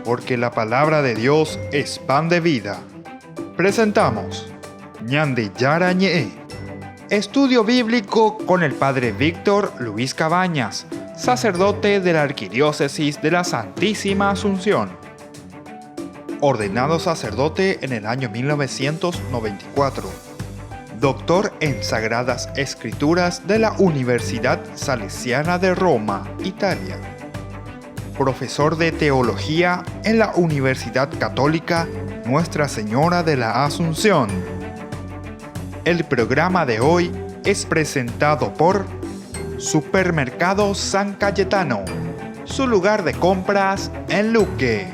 porque la palabra de Dios es pan de vida. Presentamos Ñandi Yara Ñe, estudio bíblico con el Padre Víctor Luis Cabañas, sacerdote de la Arquidiócesis de la Santísima Asunción. Ordenado sacerdote en el año 1994. Doctor en Sagradas Escrituras de la Universidad Salesiana de Roma, Italia. Profesor de Teología en la Universidad Católica Nuestra Señora de la Asunción. El programa de hoy es presentado por Supermercado San Cayetano, su lugar de compras en Luque.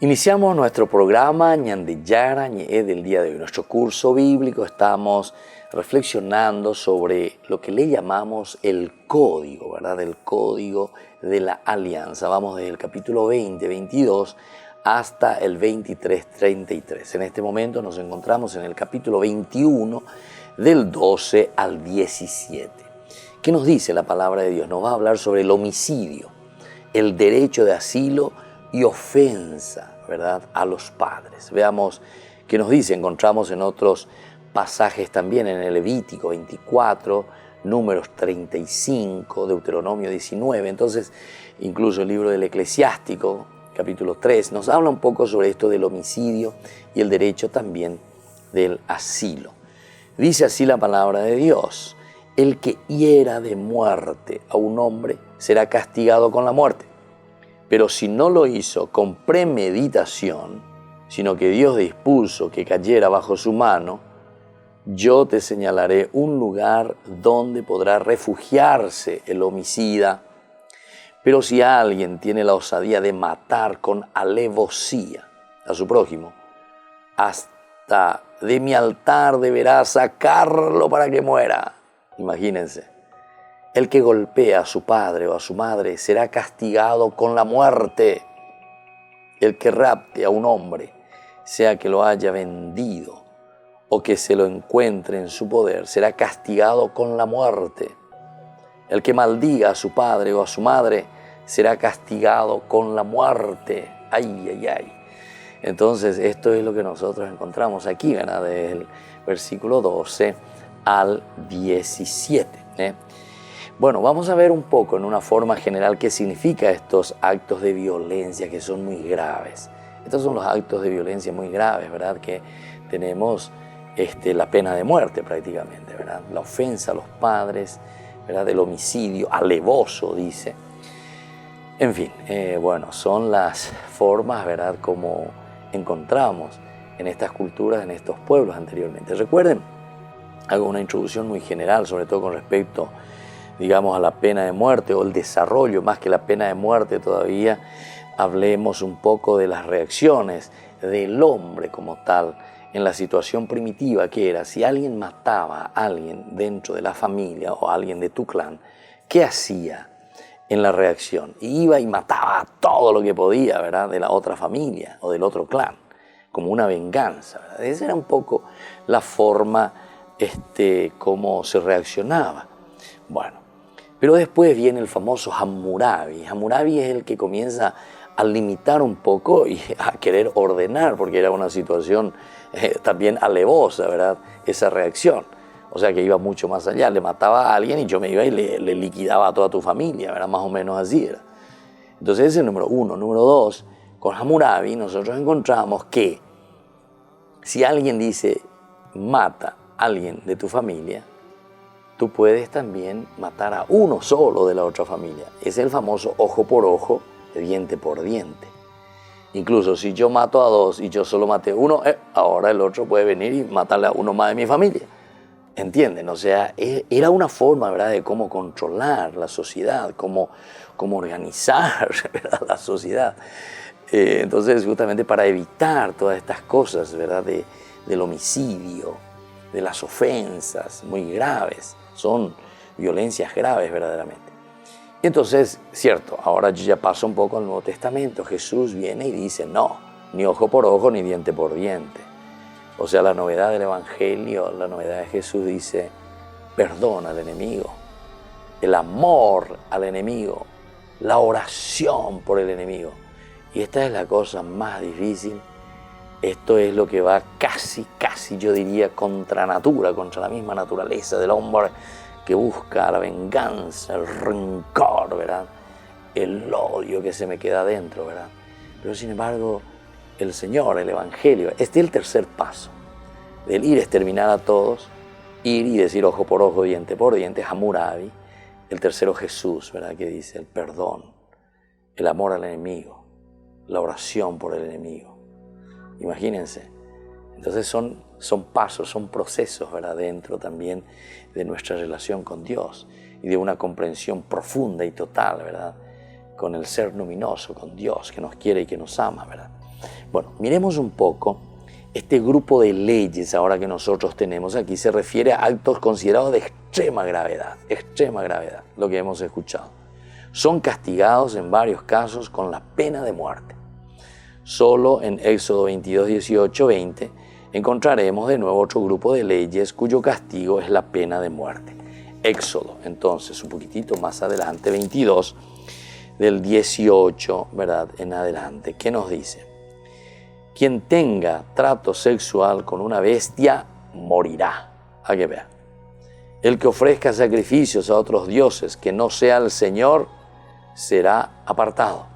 Iniciamos nuestro programa Ñandi Yara Ñe del día de hoy. Nuestro curso bíblico estamos reflexionando sobre lo que le llamamos el código, ¿verdad? El código de la alianza. Vamos desde el capítulo 20, 22 hasta el 23, 33. En este momento nos encontramos en el capítulo 21 del 12 al 17. ¿Qué nos dice la palabra de Dios? Nos va a hablar sobre el homicidio, el derecho de asilo y ofensa, ¿verdad?, a los padres. Veamos qué nos dice. Encontramos en otros pasajes también, en el Levítico 24, Números 35, Deuteronomio 19. Entonces, incluso el libro del Eclesiástico, capítulo 3, nos habla un poco sobre esto del homicidio y el derecho también del asilo. Dice así la palabra de Dios: el que hiera de muerte a un hombre será castigado con la muerte. Pero si no lo hizo con premeditación, sino que Dios dispuso que cayera bajo su mano, yo te señalaré un lugar donde podrá refugiarse el homicida. Pero si alguien tiene la osadía de matar con alevosía a su prójimo, hasta de mi altar deberá sacarlo para que muera. Imagínense. El que golpea a su padre o a su madre será castigado con la muerte. El que rapte a un hombre, sea que lo haya vendido o que se lo encuentre en su poder, será castigado con la muerte. El que maldiga a su padre o a su madre será castigado con la muerte. Ay, ay, ay. Entonces, esto es lo que nosotros encontramos aquí, ¿verdad? Del versículo 12 al 17. Bueno, vamos a ver un poco en una forma general qué significa estos actos de violencia que son muy graves. Estos son los actos de violencia muy graves, ¿verdad? Que tenemos la pena de muerte prácticamente, ¿verdad? La ofensa a los padres, ¿verdad? El homicidio alevoso, dice. En fin, bueno, son las formas, ¿verdad?, como encontramos en estas culturas, en estos pueblos anteriormente. Recuerden, hago una introducción muy general, sobre todo con respecto, digamos, a la pena de muerte o el desarrollo, más que la pena de muerte todavía, hablemos un poco de las reacciones del hombre como tal en la situación primitiva que era. Si alguien mataba a alguien dentro de la familia o a alguien de tu clan, ¿qué hacía en la reacción? Iba y mataba todo lo que podía, ¿verdad?, de la otra familia o del otro clan, como una venganza, ¿verdad? Esa era un poco la forma cómo se reaccionaba. Bueno, pero después viene el famoso Hammurabi. Hammurabi es el que comienza a limitar un poco y a querer ordenar, porque era una situación también alevosa, ¿verdad?, esa reacción. O sea que iba mucho más allá. Le mataba a alguien y yo me iba y le liquidaba a toda tu familia, ¿verdad? Más o menos así era. Entonces ese es el número uno. Número dos, con Hammurabi nosotros encontramos que si alguien dice mata a alguien de tu familia, tú puedes también matar a uno solo de la otra familia. Es el famoso ojo por ojo, diente por diente. Incluso si yo mato a dos y yo solo maté a uno, ahora el otro puede venir y matarle a uno más de mi familia. ¿Entienden? O sea, era una forma, ¿verdad?, de cómo controlar la sociedad, cómo organizar, ¿verdad?, la sociedad. Entonces, justamente para evitar todas estas cosas, ¿verdad?, del homicidio, de las ofensas muy graves. Son violencias graves verdaderamente. Y entonces, cierto, ahora yo ya paso un poco al Nuevo Testamento. Jesús viene y dice, no, ni ojo por ojo, ni diente por diente. O sea, la novedad del Evangelio, la novedad de Jesús dice, perdona al enemigo. el amor al enemigo, la oración por el enemigo. Y esta es la cosa más difícil. Esto es lo que va casi, yo diría, contra natura, contra la misma naturaleza del hombre que busca la venganza, el rencor, ¿verdad? El odio que se me queda adentro, ¿verdad? Pero sin embargo, el Señor, el Evangelio, este es el tercer paso. Del ir exterminar a todos, ir y decir ojo por ojo, diente por diente, Hammurabi. El tercero, Jesús, ¿verdad? Que dice el perdón, el amor al enemigo, la oración por el enemigo. Imagínense. Entonces son pasos, son procesos, ¿verdad? Dentro también de nuestra relación con Dios y de una comprensión profunda y total, ¿verdad? Con el ser luminoso, con Dios que nos quiere y que nos ama, ¿verdad? Bueno, miremos un poco este grupo de leyes ahora que nosotros tenemos aquí. Se refiere a actos considerados de extrema gravedad, lo que hemos escuchado. Son castigados en varios casos con la pena de muerte. Solo en Éxodo 22, 18, 20 encontraremos de nuevo otro grupo de leyes cuyo castigo es la pena de muerte. Éxodo, entonces, un poquitito más adelante, 22, del 18, ¿verdad? En adelante, ¿qué nos dice? Quien tenga trato sexual con una bestia morirá. A que vea. El que ofrezca sacrificios a otros dioses que no sea el Señor será apartado.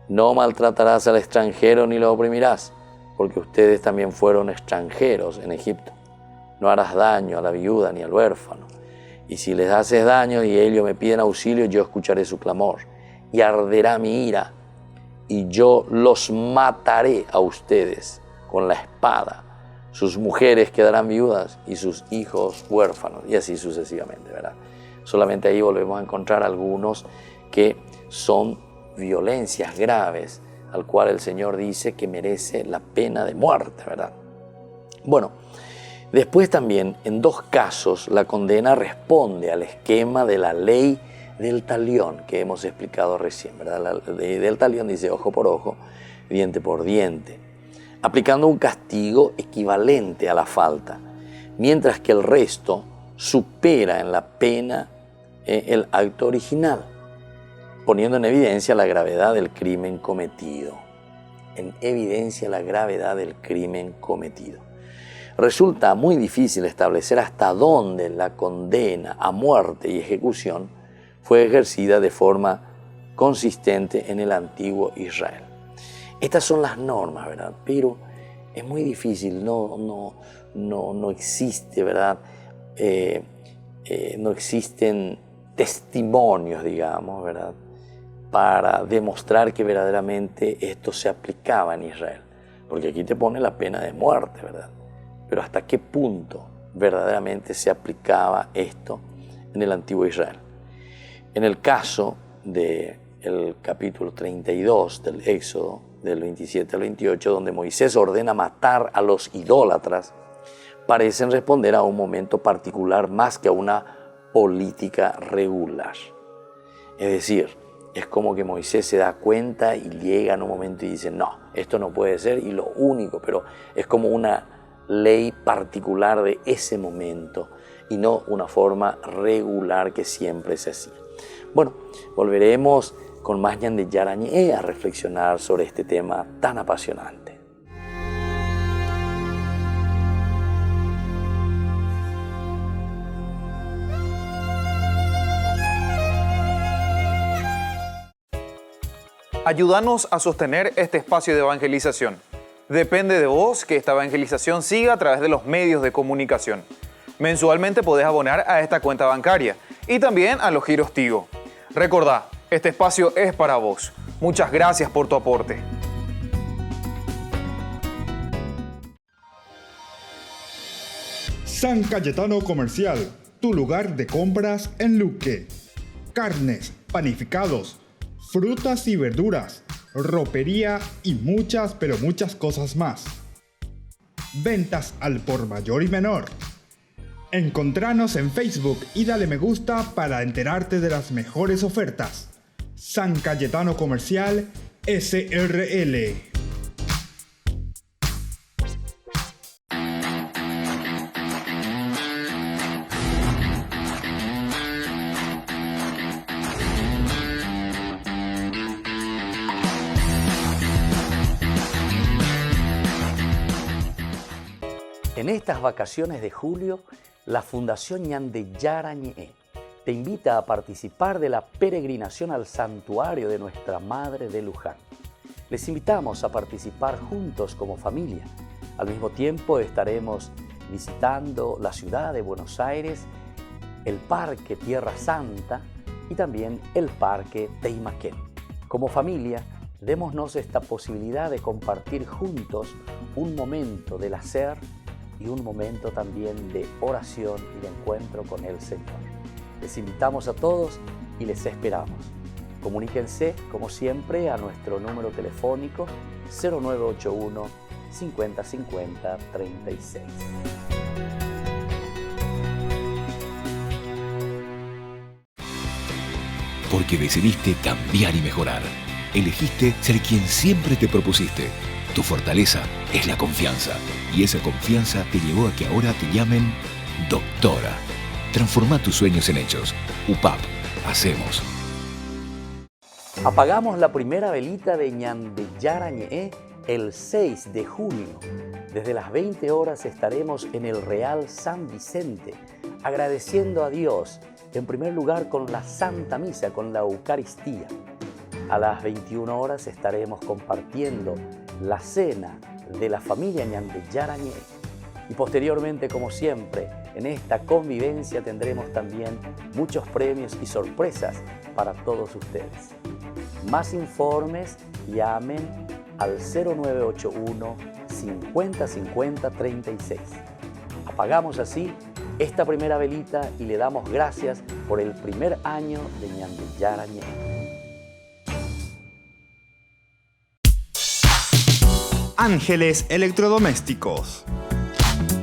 No maltratarás al extranjero ni lo oprimirás, porque ustedes también fueron extranjeros en Egipto. No harás daño a la viuda ni al huérfano. Y si les haces daño y ellos me piden auxilio, yo escucharé su clamor. Y arderá mi ira, y yo los mataré a ustedes con la espada. Sus mujeres quedarán viudas y sus hijos huérfanos, y así sucesivamente, ¿verdad? Solamente ahí volvemos a encontrar algunos que son violencias graves, al cual el Señor dice que merece la pena de muerte, ¿verdad? Bueno, después también, en dos casos, la condena responde al esquema de la ley del talión que hemos explicado recién, ¿verdad? La ley del talión dice ojo por ojo, diente por diente, aplicando un castigo equivalente a la falta, mientras que el resto supera en la pena el acto original, poniendo en evidencia la gravedad del crimen cometido. Resulta muy difícil establecer hasta dónde la condena a muerte y ejecución fue ejercida de forma consistente en el antiguo Israel. Estas son las normas, ¿verdad? Pero es muy difícil, no existe, ¿verdad? No existen testimonios, digamos, ¿verdad? Para demostrar que verdaderamente esto se aplicaba en Israel. Porque aquí te pone la pena de muerte, ¿verdad? Pero ¿hasta qué punto verdaderamente se aplicaba esto en el antiguo Israel? En el caso del capítulo 32 del Éxodo, del 27 al 28, donde Moisés ordena matar a los idólatras, parecen responder a un momento particular más que a una política regular. Es decir, es como que Moisés se da cuenta y llega en un momento y dice, no, esto no puede ser, y lo único, pero es como una ley particular de ese momento y no una forma regular que siempre se hacía. Bueno, volveremos con más Ñande Yarañé a reflexionar sobre este tema tan apasionante. Ayúdanos a sostener este espacio de evangelización. Depende de vos que esta evangelización siga a través de los medios de comunicación. Mensualmente podés abonar a esta cuenta bancaria y también a los giros Tigo. Recordá, este espacio es para vos. Muchas gracias por tu aporte. San Cayetano Comercial, tu lugar de compras en Luque. Carnes, panificados, frutas y verduras, ropería y muchas, pero muchas cosas más. Ventas al por mayor y menor. Encontranos en Facebook y dale me gusta para enterarte de las mejores ofertas. San Cayetano Comercial SRL. En estas vacaciones de julio, la Fundación Ñandeyara Ñe'e te invita a participar de la peregrinación al santuario de Nuestra Madre de Luján. Les invitamos a participar juntos como familia. Al mismo tiempo estaremos visitando la ciudad de Buenos Aires, el Parque Tierra Santa y también el Parque Teimaquén. Como familia, démonos esta posibilidad de compartir juntos un momento del hacer y un momento también de oración y de encuentro con el Señor. Les invitamos a todos y les esperamos. Comuníquense, como siempre, a nuestro número telefónico 0981 50 50 36. Porque decidiste cambiar y mejorar. Elegiste ser quien siempre te propusiste. Tu fortaleza es la confianza. Y esa confianza te llevó a que ahora te llamen doctora. Transforma tus sueños en hechos. UPAP. Hacemos. Apagamos la primera velita de Ñandeyara Ñe'e el 6 de junio. Desde las 20 horas estaremos en el Real San Vicente, agradeciendo a Dios, en primer lugar con la Santa Misa, con la Eucaristía. A las 21 horas estaremos compartiendo la cena de la familia Ñandeyara Ñe'e. Y posteriormente, como siempre, en esta convivencia tendremos también muchos premios y sorpresas para todos ustedes. Más informes, llamen al 0981 50 50 36. Apagamos así esta primera velita y le damos gracias por el primer año de Ñandeyara Ñe'e. Ángeles Electrodomésticos.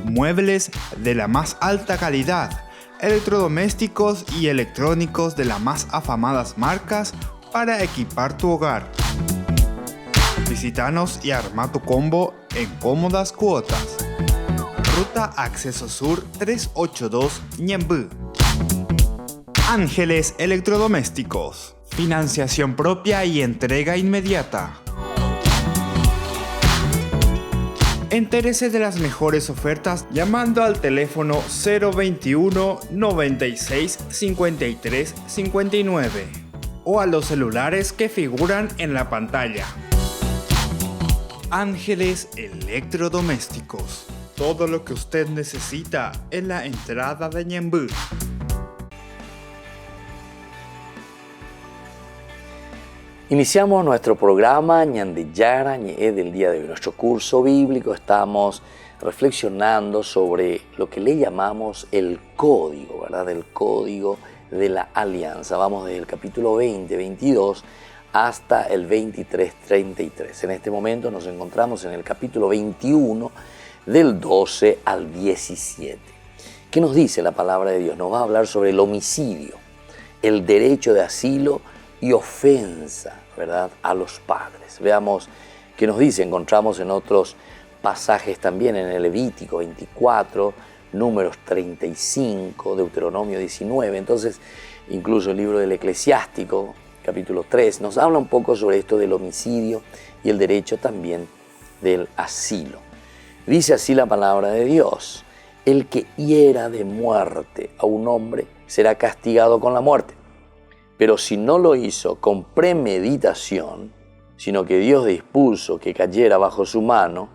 Muebles de la más alta calidad, electrodomésticos y electrónicos de las más afamadas marcas para equipar tu hogar. Visítanos y arma tu combo en cómodas cuotas. Ruta Acceso Sur 382 Ñemby. Ángeles Electrodomésticos. Financiación propia y entrega inmediata. Entérese de las mejores ofertas llamando al teléfono 021 96 53 59 o a los celulares que figuran en la pantalla. Ángeles Electrodomésticos. Todo lo que usted necesita en la entrada de Ñemby. Iniciamos nuestro programa Ñandeyara Ñe'e del día de hoy. Nuestro curso bíblico estamos reflexionando sobre lo que le llamamos el código, ¿verdad? El código de la alianza. Vamos desde el capítulo 20, 22 hasta el 23, 33. En este momento nos encontramos en el capítulo 21 del 12 al 17. ¿Qué nos dice la palabra de Dios? Nos va a hablar sobre el homicidio, el derecho de asilo y ofensa, ¿verdad?, a los padres. Veamos qué nos dice. Encontramos en otros pasajes también, en el Levítico 24, Números 35, Deuteronomio 19. Entonces, incluso el libro del Eclesiástico, capítulo 3, nos habla un poco sobre esto del homicidio y el derecho también del asilo. Dice así la palabra de Dios: el que hiera de muerte a un hombre será castigado con la muerte. Pero si no lo hizo con premeditación, sino que Dios dispuso que cayera bajo su mano,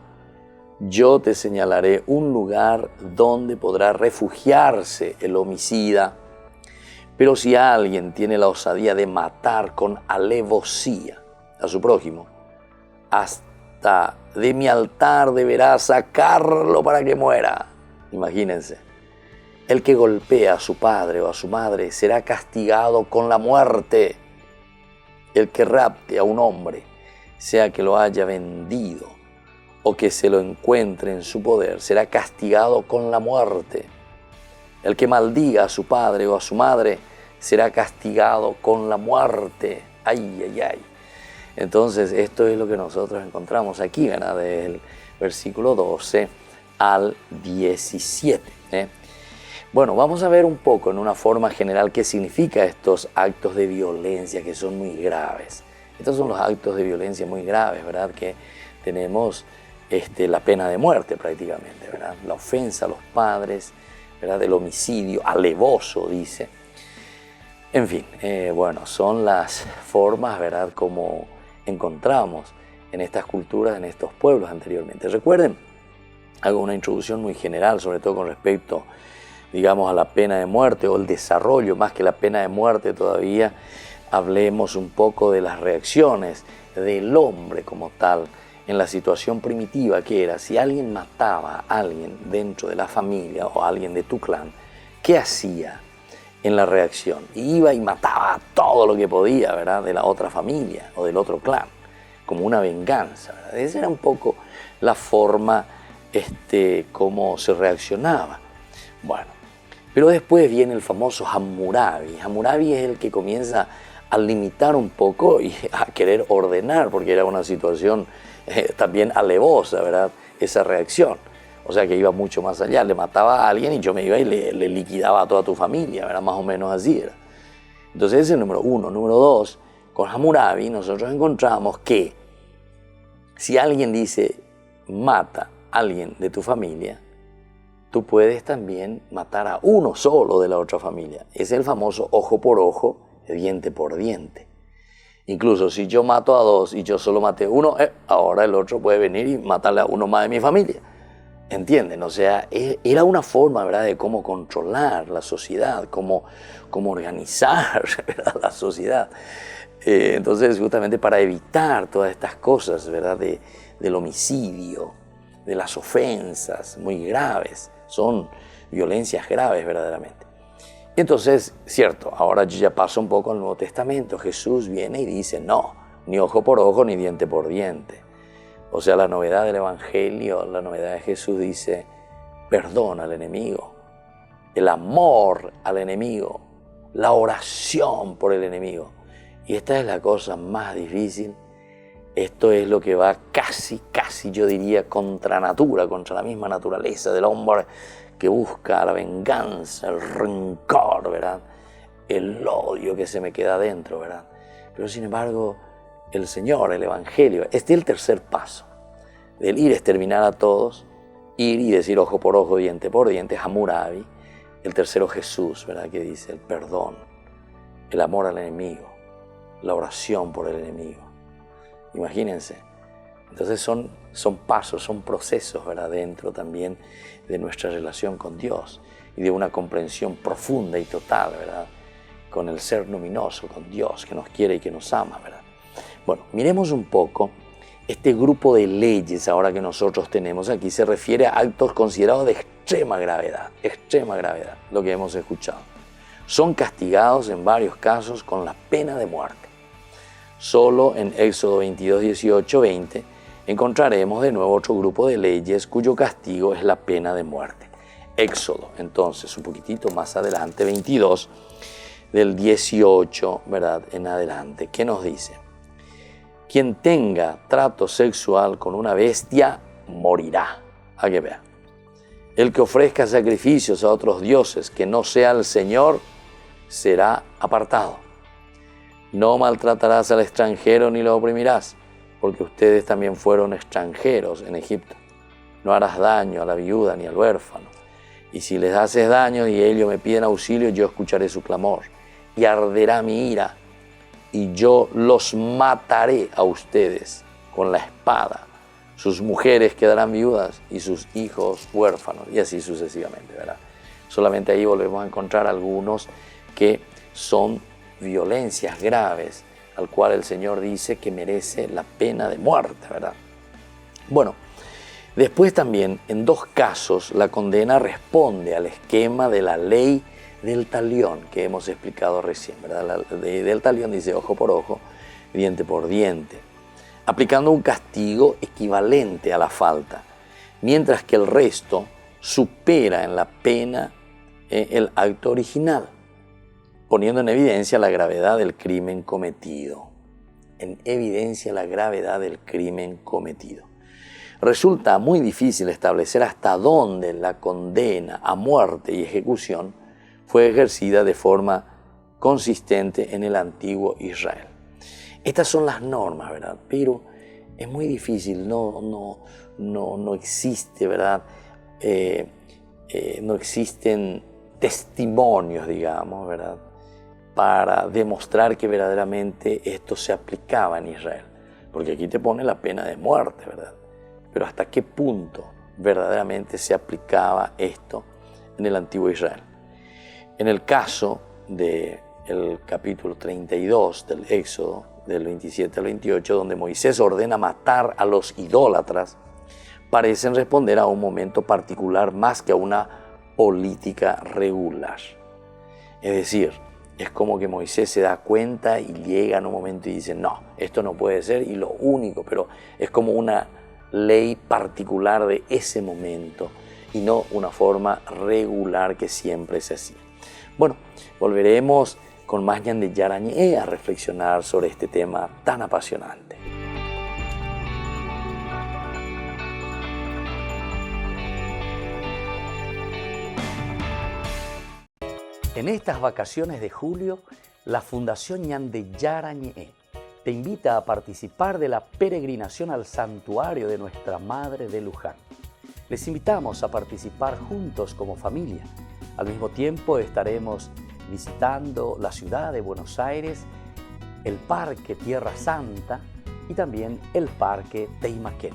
yo te señalaré un lugar donde podrá refugiarse el homicida. Pero si alguien tiene la osadía de matar con alevosía a su prójimo, hasta de mi altar deberá sacarlo para que muera. Imagínense. El que golpea a su padre o a su madre será castigado con la muerte. El que rapte a un hombre, sea que lo haya vendido o que se lo encuentre en su poder, será castigado con la muerte. El que maldiga a su padre o a su madre será castigado con la muerte. Ay, ay, ay. Entonces, esto es lo que nosotros encontramos aquí, ¿verdad? Del versículo 12 al 17. Bueno, vamos a ver un poco en una forma general qué significa estos actos de violencia que son muy graves. Estos son los actos de violencia muy graves, ¿verdad? Que tenemos la pena de muerte prácticamente, ¿verdad? La ofensa a los padres, ¿verdad? El homicidio alevoso, dice. En fin, bueno, son las formas, ¿verdad?, como encontramos en estas culturas, en estos pueblos anteriormente. Recuerden, hago una introducción muy general, sobre todo con respecto, digamos, a la pena de muerte o el desarrollo, más que la pena de muerte todavía, hablemos un poco de las reacciones del hombre como tal en la situación primitiva que era. Si alguien mataba a alguien dentro de la familia o a alguien de tu clan, ¿qué hacía en la reacción? Iba y mataba todo lo que podía, ¿verdad?, de la otra familia o del otro clan, como una venganza, ¿verdad? Esa era un poco la forma cómo se reaccionaba. Bueno, pero después viene el famoso Hammurabi. Hammurabi es el que comienza a limitar un poco y a querer ordenar, porque era una situación también alevosa, ¿verdad?, esa reacción. O sea que iba mucho más allá, le mataba a alguien y yo me iba y le liquidaba a toda tu familia, ¿verdad? Más o menos así era. Entonces ese es el número uno. Número dos, con Hammurabi nosotros encontramos que si alguien dice mata a alguien de tu familia, tú puedes también matar a uno solo de la otra familia. Es el famoso ojo por ojo, diente por diente. Incluso si yo mato a dos y yo solo maté uno, ahora el otro puede venir y matarle a uno más de mi familia. ¿Entienden? O sea, era una forma, ¿verdad?, de cómo controlar la sociedad, cómo organizar, ¿verdad?, la sociedad. Entonces, justamente para evitar todas estas cosas, ¿verdad?, del homicidio, de las ofensas muy graves, son violencias graves verdaderamente. Entonces, cierto, ahora yo ya paso un poco al Nuevo Testamento. Jesús viene y dice, no, ni ojo por ojo, ni diente por diente. O sea, la novedad del Evangelio, la novedad de Jesús dice, perdón al enemigo, el amor al enemigo, la oración por el enemigo. Y esta es la cosa más difícil. Esto es lo que va casi, yo diría, contra natura, contra la misma naturaleza del hombre que busca la venganza, el rencor, ¿verdad?, el odio que se me queda adentro, ¿verdad? Pero sin embargo, el Señor, el Evangelio, este es el tercer paso. Del ir exterminar a todos, ir y decir ojo por ojo, diente por diente, Hammurabi. El tercero, Jesús, ¿verdad?, que dice el perdón, el amor al enemigo, la oración por el enemigo. Imagínense. Entonces son pasos, son procesos, ¿verdad?, dentro también de nuestra relación con Dios y de una comprensión profunda y total, ¿verdad?, con el ser luminoso, con Dios que nos quiere y que nos ama, ¿verdad? Bueno, miremos un poco este grupo de leyes ahora que nosotros tenemos. Aquí se refiere a actos considerados de extrema gravedad, lo que hemos escuchado. Son castigados en varios casos con la pena de muerte. Solo en Éxodo 22, 18, 20 encontraremos de nuevo otro grupo de leyes cuyo castigo es la pena de muerte. Éxodo, entonces, un poquitito más adelante, 22, del 18, ¿verdad?, en adelante, ¿qué nos dice? Quien tenga trato sexual con una bestia morirá. A que vea. El que ofrezca sacrificios a otros dioses que no sea el Señor será apartado. No maltratarás al extranjero ni lo oprimirás, porque ustedes también fueron extranjeros en Egipto. No harás daño a la viuda ni al huérfano. Y si les haces daño y ellos me piden auxilio, yo escucharé su clamor. Y arderá mi ira, y yo los mataré a ustedes con la espada. Sus mujeres quedarán viudas y sus hijos huérfanos, y así sucesivamente, ¿verdad? Solamente ahí volvemos a encontrar algunos que son violencias graves, al cual el Señor dice que merece la pena de muerte, ¿verdad? Bueno, después también, en dos casos, la condena responde al esquema de la ley del talión que hemos explicado recién, ¿verdad? La ley del talión dice ojo por ojo, diente por diente, aplicando un castigo equivalente a la falta, mientras que el resto supera en la pena el acto original, poniendo en evidencia la gravedad del crimen cometido. En evidencia la gravedad del crimen cometido. Resulta muy difícil establecer hasta dónde la condena a muerte y ejecución fue ejercida de forma consistente en el antiguo Israel. Estas son las normas, ¿verdad? Pero Es muy difícil, no existe, ¿verdad? No existen testimonios, digamos, ¿verdad?, para demostrar que verdaderamente esto se aplicaba en Israel. Porque aquí te pone la pena de muerte, ¿verdad? Pero ¿hasta qué punto verdaderamente se aplicaba esto en el antiguo Israel? En el caso del capítulo 32 del Éxodo, del 27 al 28, donde Moisés ordena matar a los idólatras, parecen responder a un momento particular más que a una política regular. Es decir, es como que Moisés se da cuenta y llega en un momento y dice, no, esto no puede ser, y lo único, pero es como una ley particular de ese momento y no una forma regular que siempre se hacía. Bueno, volveremos con más Ñande Yarañé a reflexionar sobre este tema tan apasionante. En estas vacaciones de julio, la Fundación Ñande Yarañé te invita a participar de la peregrinación al santuario de Nuestra Madre de Luján. Les invitamos a participar juntos como familia. Al mismo tiempo estaremos visitando la ciudad de Buenos Aires, el Parque Tierra Santa y también el Parque Teimaquén.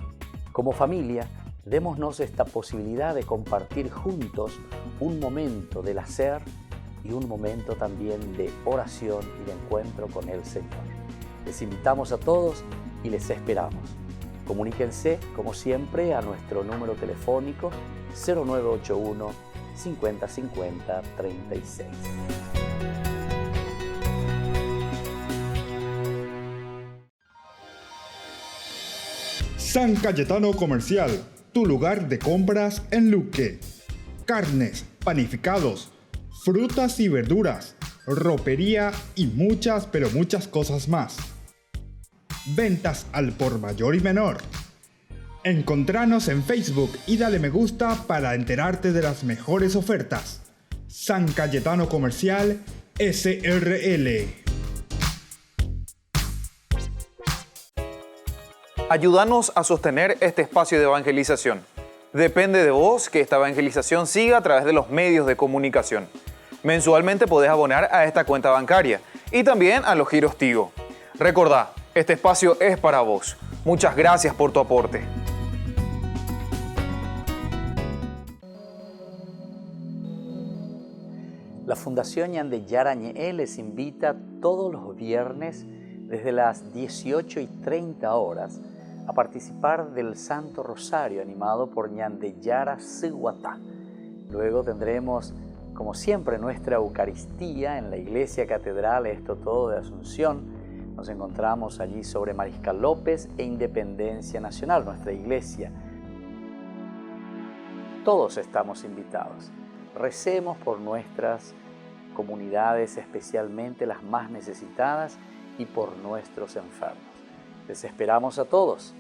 Como familia, démonos esta posibilidad de compartir juntos un momento del hacer y un momento también de oración y de encuentro con el Señor. Les invitamos a todos y les esperamos. Comuníquense, como siempre, a nuestro número telefónico 0981 50 50 36. San Cayetano Comercial, tu lugar de compras en Luque. Carnes, panificados, frutas y verduras, ropería y muchas, pero muchas cosas más. Ventas al por mayor y menor. Encontranos en Facebook y dale me gusta para enterarte de las mejores ofertas. San Cayetano Comercial SRL. Ayúdanos a sostener este espacio de evangelización. Depende de vos que esta evangelización siga a través de los medios de comunicación. Mensualmente podés abonar a esta cuenta bancaria y también a los giros Tigo. Recordá, este espacio es para vos. Muchas gracias por tu aporte. La Fundación Ñande Yarañé les invita todos los viernes desde las 18:30 horas a participar del Santo Rosario animado por Ñande Yara Seguatá. Luego tendremos, como siempre, nuestra Eucaristía en la Iglesia Catedral Esto Todo de Asunción. Nos encontramos allí sobre Mariscal López e Independencia Nacional, nuestra iglesia. Todos estamos invitados. Recemos por nuestras comunidades, especialmente las más necesitadas, y por nuestros enfermos. Les esperamos a todos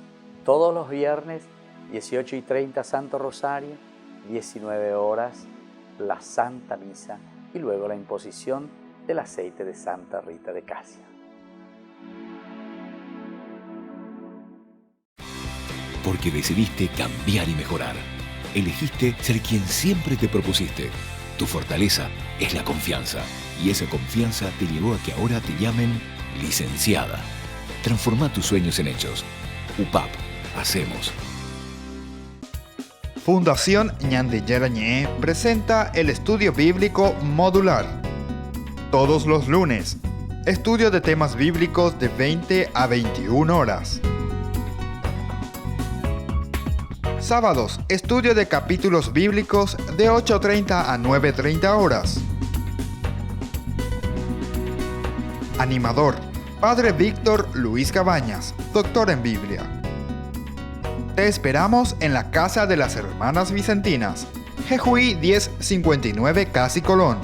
los viernes, 18:30 Santo Rosario, 19 horas la Santa Misa y luego la imposición del aceite de Santa Rita de Casia. Porque decidiste cambiar y mejorar. Elegiste ser quien siempre te propusiste. Tu fortaleza es la confianza. Y esa confianza te llevó a que ahora te llamen licenciada. Transforma tus sueños en hechos. UPAP. Hacemos. Fundación Ñande Yarañé presenta el estudio bíblico modular. Todos los lunes, estudio de temas bíblicos de 20 a 21 horas. Sábados, estudio de capítulos bíblicos de 8:30 a 9:30 horas. Animador, Padre Víctor Luis Cabañas, doctor en Biblia. Te esperamos en la Casa de las Hermanas Vicentinas, Jejuí 1059 Casi Colón.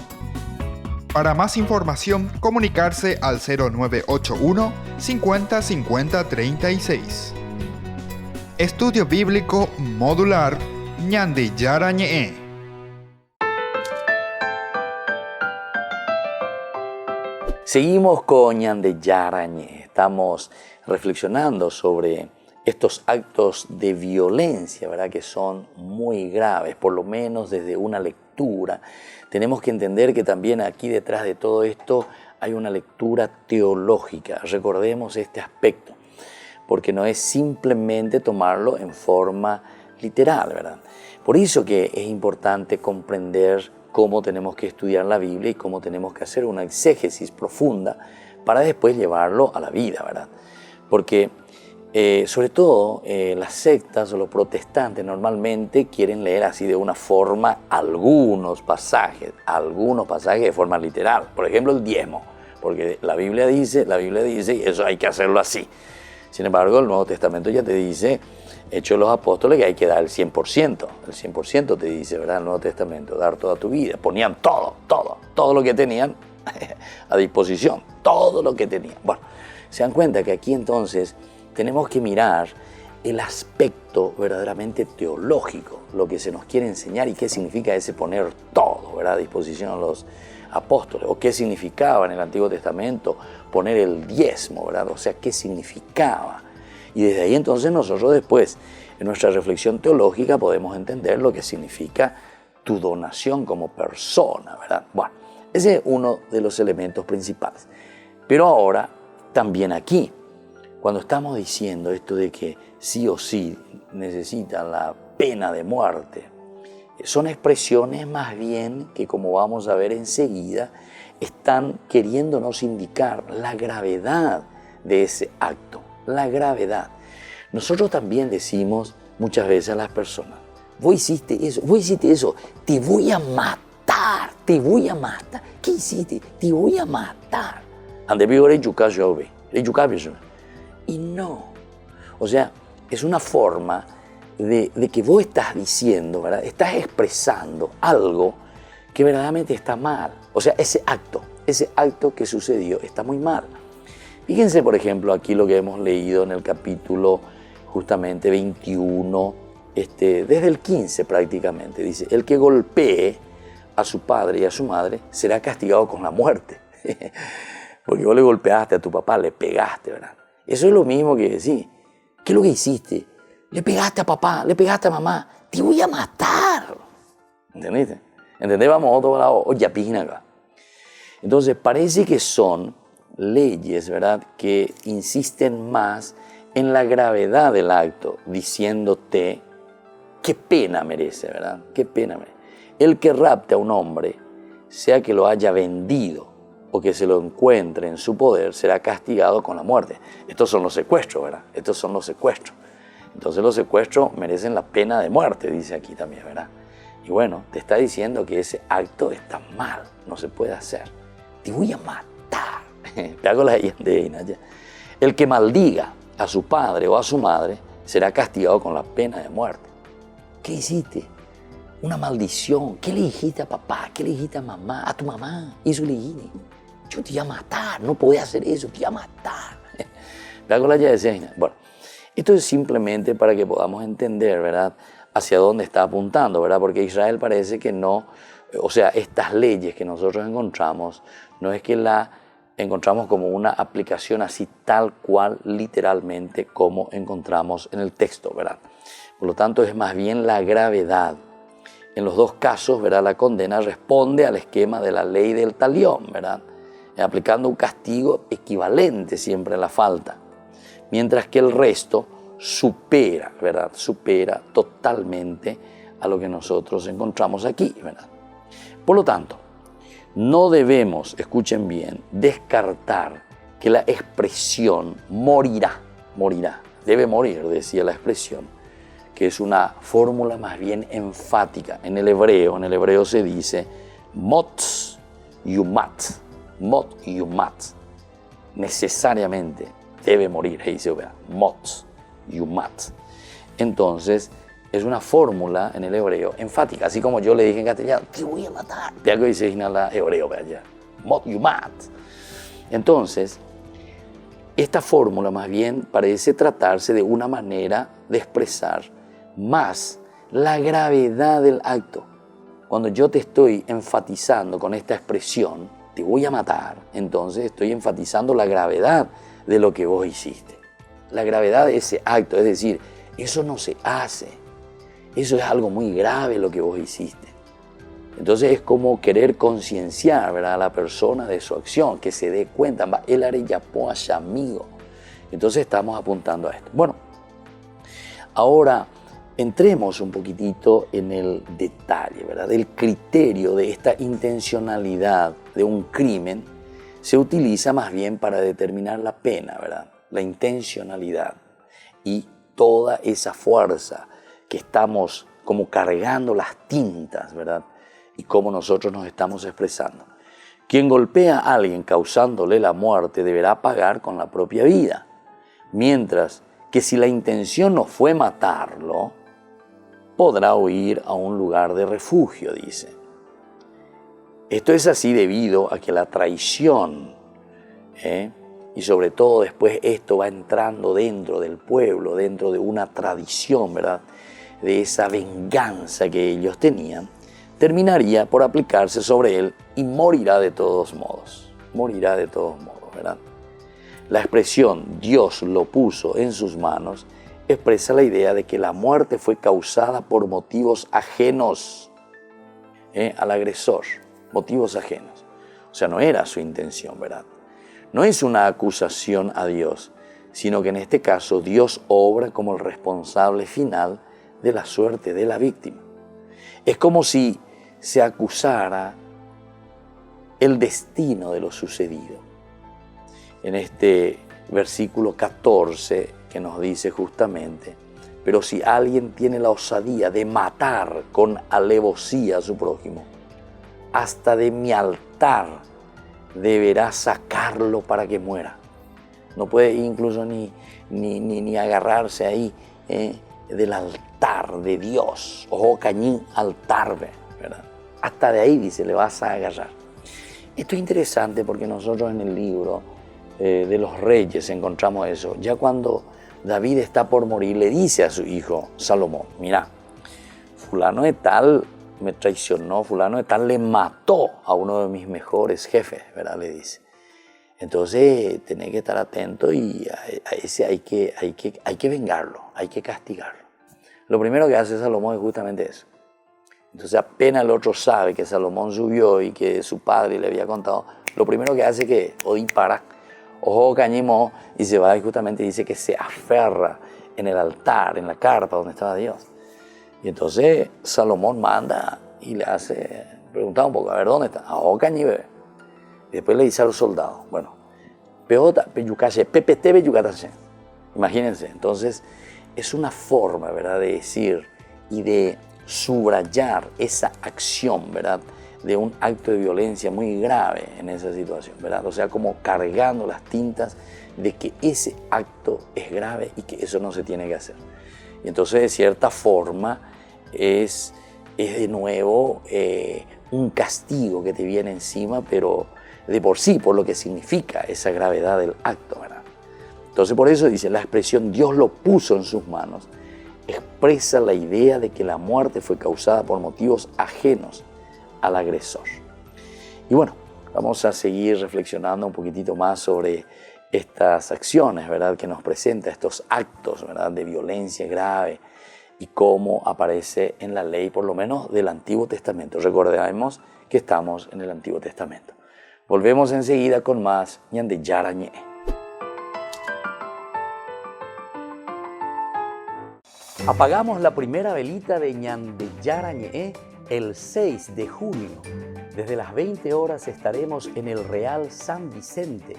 Para más información, comunicarse al 0981 50 50 36. Estudio Bíblico Modular Ñande Yarañé. Seguimos con Ñande Yarañé. Estamos reflexionando sobre estos actos de violencia, ¿verdad?, que son muy graves, por lo menos desde una lectura. Tenemos que entender que también aquí detrás de todo esto hay una lectura teológica. Recordemos este aspecto, porque no es simplemente tomarlo en forma literal, ¿verdad? Por eso que es importante comprender cómo tenemos que estudiar la Biblia y cómo tenemos que hacer una exégesis profunda para después llevarlo a la vida, ¿verdad? Porque sobre todo las sectas o los protestantes normalmente quieren leer así de una forma algunos pasajes de forma literal. Por ejemplo, el diezmo, porque la Biblia dice y eso hay que hacerlo así. Sin embargo, el Nuevo Testamento ya te dice, Hechos de los Apóstoles, que hay que dar el 100%. El 100% te dice, ¿verdad?, el Nuevo Testamento, dar toda tu vida. Ponían todo lo que tenían a disposición, todo lo que tenían. Bueno, se dan cuenta que aquí entonces tenemos que mirar el aspecto verdaderamente teológico, lo que se nos quiere enseñar y qué significa ese poner todo, ¿verdad?, a disposición a los apóstoles, o qué significaba en el Antiguo Testamento poner el diezmo, ¿verdad? O sea, qué significaba. Y desde ahí entonces nosotros después, en nuestra reflexión teológica, podemos entender lo que significa tu donación como persona, ¿verdad? Bueno, ese es uno de los elementos principales. Pero ahora, también aquí, cuando estamos diciendo esto de que sí o sí necesitan la pena de muerte, son expresiones más bien que, como vamos a ver enseguida, están queriéndonos indicar la gravedad de ese acto, la gravedad. Nosotros también decimos muchas veces a las personas, vos hiciste eso, te voy a matar. ¿Qué hiciste? Te voy a matar. Y no, o sea, es una forma de que vos estás diciendo, ¿verdad?, estás expresando algo que verdaderamente está mal. O sea, ese acto que sucedió está muy mal. Fíjense, por ejemplo, aquí lo que hemos leído en el capítulo justamente 21, desde el 15 prácticamente. Dice, el que golpee a su padre y a su madre será castigado con la muerte. Porque vos le golpeaste a tu papá, le pegaste, ¿verdad? Eso es lo mismo que decir, ¿qué es lo que hiciste? Le pegaste a papá, le pegaste a mamá, te voy a matar. ¿Entendiste? ¿Entendés? Vamos a otro lado, oye, pijina acá. Entonces, parece que son leyes, ¿verdad?, que insisten más en la gravedad del acto, diciéndote qué pena merece, ¿verdad? Qué pena merece. El que rapte a un hombre, sea que lo haya vendido o que se lo encuentre en su poder, será castigado con la muerte. Estos son los secuestros, ¿verdad? Estos son los secuestros. Entonces los secuestros merecen la pena de muerte, dice aquí también, ¿verdad? Y bueno, te está diciendo que ese acto está mal, no se puede hacer. Te voy a matar. Te hago la idea. El que maldiga a su padre o a su madre será castigado con la pena de muerte. ¿Qué hiciste? Una maldición. ¿Qué le dijiste a papá? ¿Qué le dijiste a mamá? A tu mamá. Eso le dijiste. Yo te iba a matar, no podía hacer eso, te iba a matar. Te hago la idea. Bueno, esto es simplemente para que podamos entender, ¿verdad?, hacia dónde está apuntando, ¿verdad? Porque Israel parece que no, o sea, estas leyes que nosotros encontramos, no es que la encontramos como una aplicación así tal cual, literalmente, como encontramos en el texto, ¿verdad? Por lo tanto, es más bien la gravedad. En los dos casos, ¿verdad?, la condena responde al esquema de la ley del talión, ¿verdad?, aplicando un castigo equivalente siempre a la falta, mientras que el resto supera, ¿verdad?, supera totalmente a lo que nosotros encontramos aquí, ¿verdad? Por lo tanto, no debemos, escuchen bien, descartar que la expresión morirá, debe morir, decía la expresión, que es una fórmula más bien enfática. En el hebreo se dice mot yumat, necesariamente debe morir, mot yumat. Entonces, es una fórmula en el hebreo enfática, así como yo le dije en castellano, te voy a matar. Te hago dice en el hebreo, mot yumat. Entonces, esta fórmula más bien parece tratarse de una manera de expresar más la gravedad del acto. Cuando yo te estoy enfatizando con esta expresión, te voy a matar, entonces estoy enfatizando la gravedad de lo que vos hiciste. la gravedad de ese acto, es decir, eso no se hace, eso es algo muy grave lo que vos hiciste. Entonces es como querer concienciar, ¿verdad?, a la persona de su acción, que se dé cuenta, el areyapo amigo. Entonces estamos apuntando a esto. Bueno, ahora entremos un poquitito en el detalle, ¿verdad? El criterio de esta intencionalidad de un crimen se utiliza más bien para determinar la pena, ¿verdad? La intencionalidad y toda esa fuerza que estamos como cargando las tintas, ¿verdad? Y cómo nosotros nos estamos expresando. Quien golpea a alguien causándole la muerte deberá pagar con la propia vida, mientras que si la intención no fue matarlo, podrá huir a un lugar de refugio, dice. Esto es así debido a que la traición, y sobre todo después esto va entrando dentro del pueblo, dentro de una tradición, ¿verdad?, de esa venganza que ellos tenían, terminaría por aplicarse sobre él y morirá de todos modos. Morirá de todos modos, ¿verdad? La expresión Dios lo puso en sus manos expresa la idea de que la muerte fue causada por motivos ajenos al agresor, motivos ajenos. O sea, no era su intención, ¿verdad? No es una acusación a Dios, sino que en este caso Dios obra como el responsable final de la suerte de la víctima. Es como si se acusara el destino de lo sucedido. En este versículo 14 que nos dice justamente, pero si alguien tiene la osadía de matar con alevosía a su prójimo, hasta de mi altar deberá sacarlo para que muera. No puede incluso ni agarrarse ahí del altar de Dios. Ojo cañín altar, ¿verdad? Hasta de ahí dice, le vas a agarrar. Esto es interesante porque nosotros en el libro de los Reyes encontramos eso. Ya cuando David está por morir, le dice a su hijo Salomón, mira, fulano de tal me traicionó, fulano de tal le mató a uno de mis mejores jefes, ¿verdad?, le dice. Entonces tenés que estar atento y a ese hay que vengarlo, hay que castigarlo. Lo primero que hace Salomón es justamente eso. Entonces apenas el otro sabe que Salomón subió y que su padre le había contado, lo primero que hace es que o dispara, ojo cañimo, y se va y justamente dice que se aferra en el altar, en la carpa donde estaba Dios. Y entonces Salomón manda y le hace preguntar un poco, a ver, ¿dónde está? Ojo cañí, bebé. Y después le dice a los soldados, bueno, peota, peyucase, pepete, peyucatase. Imagínense, entonces es una forma, ¿verdad?, de decir y de subrayar esa acción, ¿verdad?, de un acto de violencia muy grave en esa situación, ¿verdad? O sea, como cargando las tintas de que ese acto es grave y que eso no se tiene que hacer. Y entonces, de cierta forma, es de nuevo un castigo que te viene encima, pero de por sí, por lo que significa esa gravedad del acto, ¿verdad? Entonces, por eso dice, la expresión Dios lo puso en sus manos, expresa la idea de que la muerte fue causada por motivos ajenos al agresor. Y bueno, vamos a seguir reflexionando un poquitito más sobre estas acciones, ¿verdad?, que nos presenta, estos actos, ¿verdad?, de violencia grave y cómo aparece en la ley, por lo menos del Antiguo Testamento. Recordemos que estamos en el Antiguo Testamento. Volvemos enseguida con más Ñande Yarañe. Apagamos la primera velita de Ñande Yarañe el 6 de junio. Desde las 20 horas estaremos en el Real San Vicente,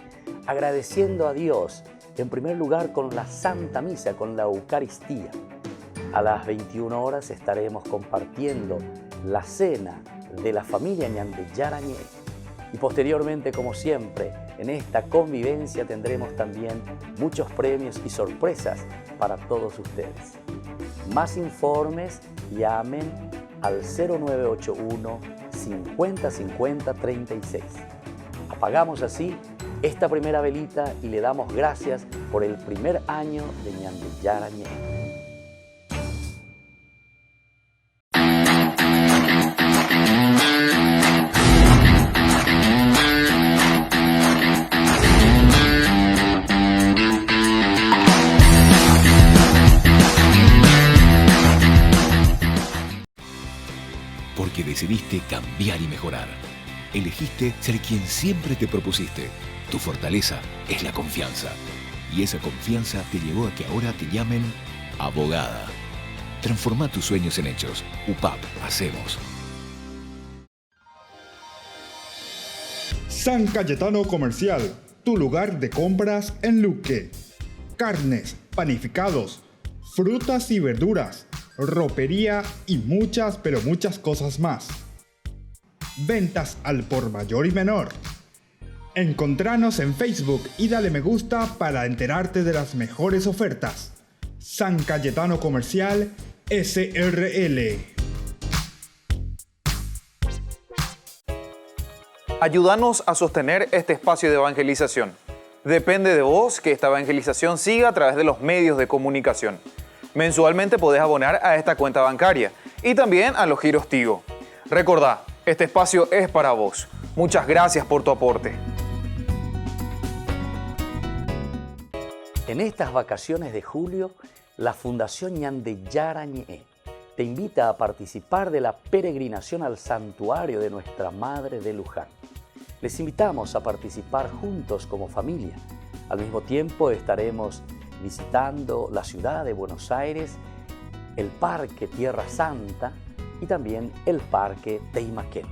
agradeciendo a Dios, en primer lugar con la Santa Misa, con la Eucaristía. A las 21 horas estaremos compartiendo la cena de la familia Ñande Yarañe. Y posteriormente, como siempre, en esta convivencia tendremos también muchos premios y sorpresas para todos ustedes. Más informes, llamen al 0981 50 50 36. Apagamos así esta primera velita y le damos gracias por el primer año de Ñande Yarañe. decidiste cambiar y mejorar. Elegiste ser quien siempre te propusiste. Tu fortaleza es la confianza. Y esa confianza te llevó a que ahora te llamen abogada. Transforma tus sueños en hechos. UPAP, hacemos. San Cayetano Comercial, tu lugar de compras en Luque. Carnes, panificados, frutas y verduras, ropería y muchas, pero muchas cosas más. Ventas al por mayor y menor. Encontranos en Facebook y dale me gusta para enterarte de las mejores ofertas. San Cayetano Comercial SRL. Ayúdanos a sostener este espacio de evangelización. Depende de vos que esta evangelización siga a través de los medios de comunicación. Mensualmente podés abonar a esta cuenta bancaria y también a los giros Tigo. Recordá, este espacio es para vos. Muchas gracias por tu aporte. En estas vacaciones de julio, la Fundación Ñandeyara Ñe'e te invita a participar de la peregrinación al santuario de Nuestra Madre de Luján. Les invitamos a participar juntos como familia. Al mismo tiempo estaremos visitando la ciudad de Buenos Aires, el Parque Tierra Santa y también el Parque Teimaquén.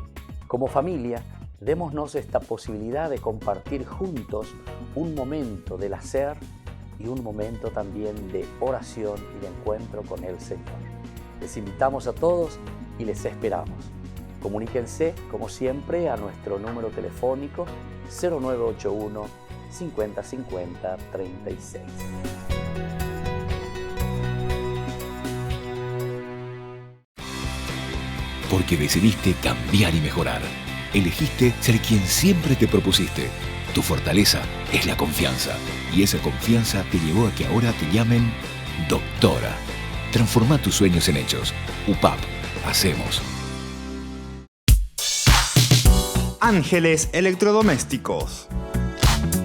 Como familia, démonos esta posibilidad de compartir juntos un momento del hacer y un momento también de oración y de encuentro con el Señor. Les invitamos a todos y les esperamos. Comuníquense, como siempre, a nuestro número telefónico 0981 50 50 36. Porque decidiste cambiar y mejorar. Elegiste ser quien siempre te propusiste. Tu fortaleza es la confianza. Y esa confianza te llevó a que ahora te llamen doctora. Transforma tus sueños en hechos. UPAP, hacemos. Ángeles Electrodomésticos.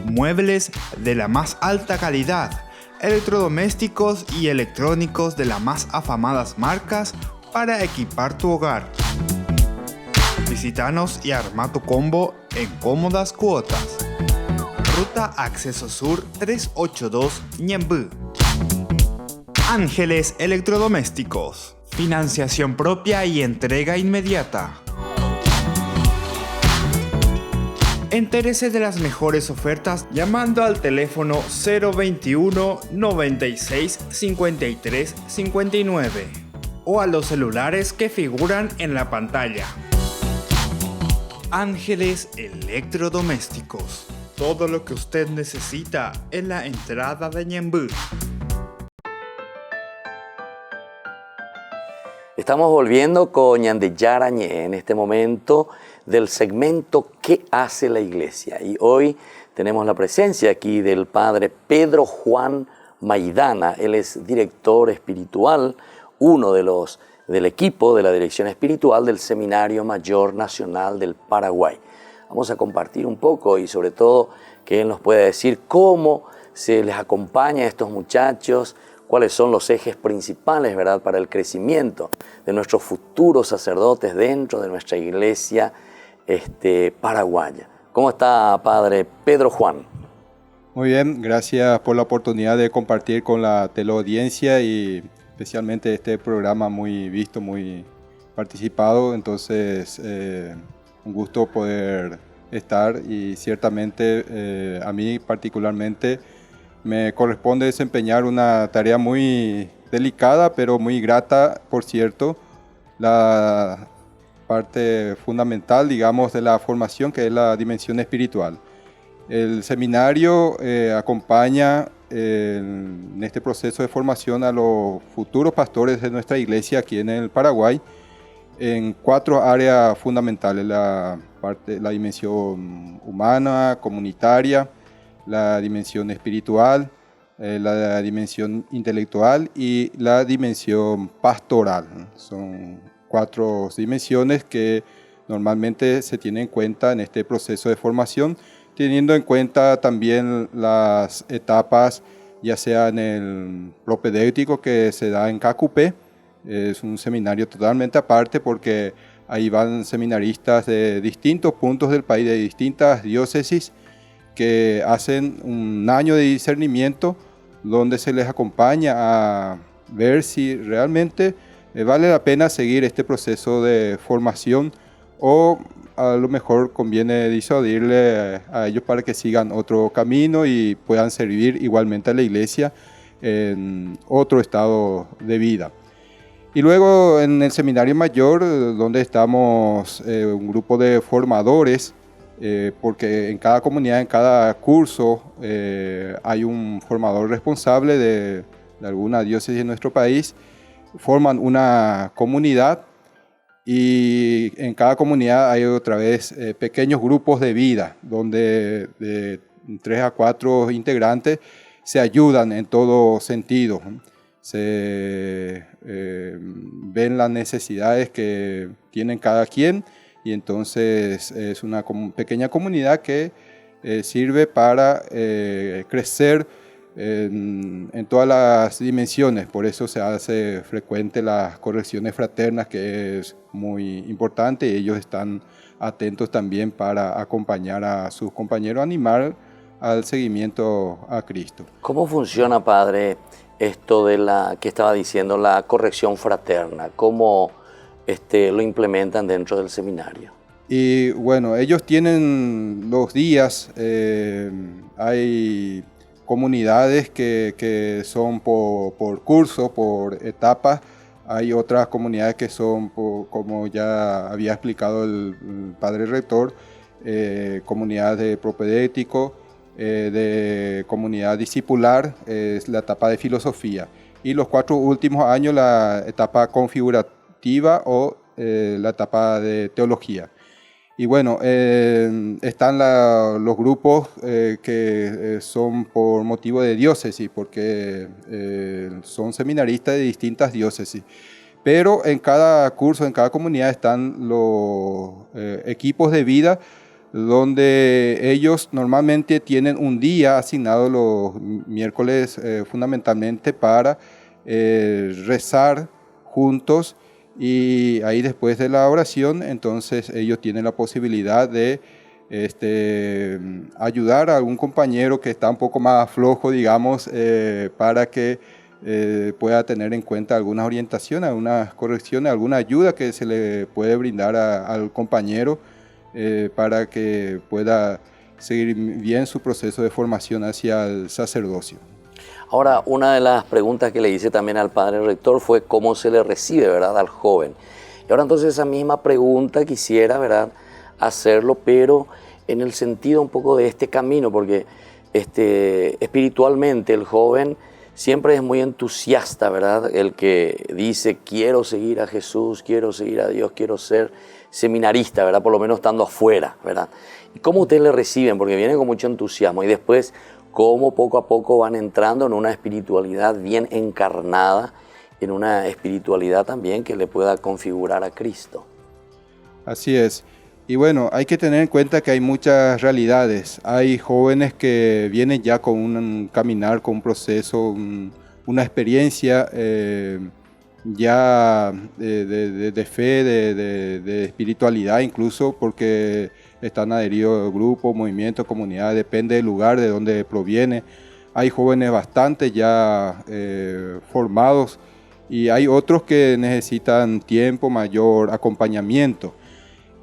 Muebles de la más alta calidad, electrodomésticos y electrónicos de las más afamadas marcas para equipar tu hogar. Visítanos y arma tu combo en cómodas cuotas. Ruta Acceso Sur 382 Ñemby. Ángeles Electrodomésticos. Financiación propia y entrega inmediata. Entérese de las mejores ofertas llamando al teléfono 021 96 53 59 o a los celulares que figuran en la pantalla. Ángeles Electrodomésticos. Todo lo que usted necesita en la entrada de Ñemby. Estamos volviendo con Ñandeyara Ñe'e en este momento del segmento ¿Qué hace la Iglesia? Y hoy tenemos la presencia aquí del padre Pedro Juan Maidana. Él es director espiritual, uno del equipo de la dirección espiritual del Seminario Mayor Nacional del Paraguay. Vamos a compartir un poco y sobre todo que él nos pueda decir cómo se les acompaña a estos muchachos, cuáles son los ejes principales, ¿verdad?, para el crecimiento de nuestros futuros sacerdotes dentro de nuestra iglesia paraguaya. ¿Cómo está, padre Pedro Juan? Muy bien, gracias por la oportunidad de compartir con la teleaudiencia y especialmente este programa muy visto, muy participado. Entonces, un gusto poder estar y ciertamente a mí particularmente me corresponde desempeñar una tarea muy delicada, pero muy grata, por cierto, la parte fundamental, digamos, de la formación, que es la dimensión espiritual. El seminario acompaña en este proceso de formación a los futuros pastores de nuestra iglesia aquí en el Paraguay en 4 áreas fundamentales: la dimensión humana, comunitaria, la dimensión espiritual, la dimensión intelectual y la dimensión pastoral. Son 4 dimensiones que normalmente se tienen en cuenta en este proceso de formación, teniendo en cuenta también las etapas, ya sea en el propedéutico que se da en KQP. Es un seminario totalmente aparte porque Ahí van seminaristas de distintos puntos del país, de distintas diócesis, que hacen un año de discernimiento donde se les acompaña a ver si realmente vale la pena seguir este proceso de formación o a lo mejor conviene disuadirle a ellos para que sigan otro camino y puedan servir igualmente a la iglesia en otro estado de vida. Y luego en el seminario mayor, donde estamos un grupo de formadores, porque en cada comunidad, en cada curso, hay un formador responsable de alguna diócesis de nuestro país, forman una comunidad y en cada comunidad hay otra vez pequeños grupos de vida, donde de 3 a 4 integrantes se ayudan en todo sentido. Se ven las necesidades que tienen cada quien y entonces es una pequeña comunidad que sirve para crecer en todas las dimensiones. Por eso se hace frecuente las correcciones fraternas, que es muy importante, y ellos están atentos también para acompañar a sus compañeros, animar al seguimiento a Cristo. ¿Cómo funciona, padre, esto de la que estaba diciendo, la corrección fraterna? ¿Cómo lo implementan dentro del seminario? Y bueno, ellos tienen los días, hay comunidades que son por curso, por etapas. Hay otras comunidades que son, como ya había explicado el padre rector, comunidades de propedéutico, de comunidad discipular, es la etapa de filosofía. Y los 4 últimos años la etapa configurativa o la etapa de teología. Y bueno, están los grupos que son por motivo de diócesis, porque son seminaristas de distintas diócesis. Pero en cada curso, en cada comunidad están los equipos de vida, donde ellos normalmente tienen un día asignado los miércoles fundamentalmente para rezar juntos. Y ahí después de la oración, entonces ellos tienen la posibilidad de ayudar a algún compañero que está un poco más flojo, digamos, para que pueda tener en cuenta algunas orientaciones, algunas correcciones, alguna ayuda que se le puede brindar al compañero para que pueda seguir bien su proceso de formación hacia el sacerdocio. Ahora, una de las preguntas que le hice también al padre rector fue cómo se le recibe, ¿verdad?, al joven. Y ahora entonces esa misma pregunta quisiera, ¿verdad?, hacerlo, pero en el sentido un poco de este camino, porque espiritualmente el joven siempre es muy entusiasta, ¿verdad?, el que dice quiero seguir a Jesús, quiero seguir a Dios, quiero ser seminarista, ¿verdad?, por lo menos estando afuera, ¿verdad? ¿Y cómo ustedes le reciben? Porque viene con mucho entusiasmo y después cómo poco a poco van entrando en una espiritualidad bien encarnada, en una espiritualidad también que le pueda configurar a Cristo. Así es. Y bueno, hay que tener en cuenta que hay muchas realidades. Hay jóvenes que vienen ya con un caminar, con un proceso, una experiencia ya de fe, de espiritualidad incluso, porque están adheridos a grupos, movimientos, comunidades, depende del lugar de donde proviene. Hay jóvenes bastante ya formados y hay otros que necesitan tiempo, mayor acompañamiento.